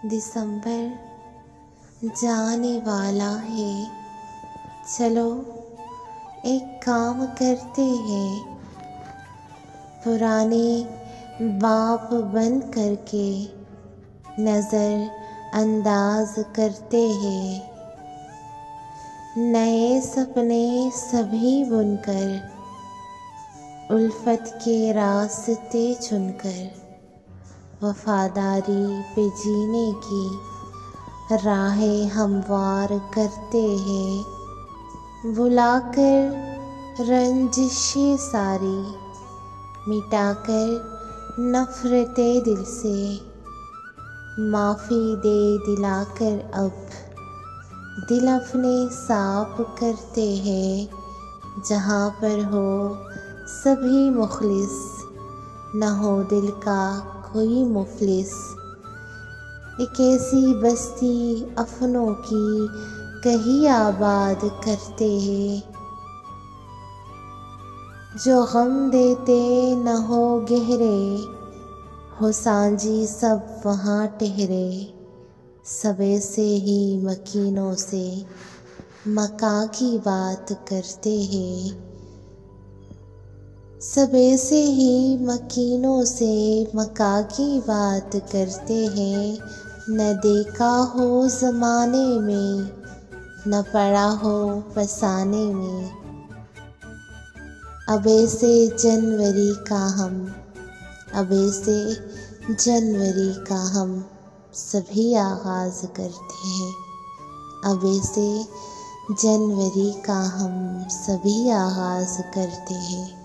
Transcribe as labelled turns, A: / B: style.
A: दिसंबर जाने वाला है, चलो एक काम करते हैं। पुराने बाप बंद करके नज़र अंदाज करते हैं। नए सपने सभी बुनकर उल्फत के रास्ते चुनकर वफादारी पे जीने की राहें हमवार करते हैं। भुलाकर रंजिशें सारी मिटाकर नफ़रतें दिल से माफ़ी दे दिलाकर अब दिल अपने साफ करते हैं। जहाँ पर हो सभी मुखलिस, न हो दिल का कोई मुफलिस। एक ऐसी बस्ती अपनों की कहीं आबाद करते हैं, जो गम देते न हो गहरे, हो सांझी सब वहाँ ठहरे। सब ऐसे ही मकीनों से मका की बात करते हैं। सब ऐसे ही मकीनों से मका की बात करते हैं। न देखा हो ज़माने में, न पड़ा हो फसाने में। अब ऐसे जनवरी का हम सभी आगाज़ करते हैं। अब ऐसे जनवरी का हम सभी आगाज़ करते हैं।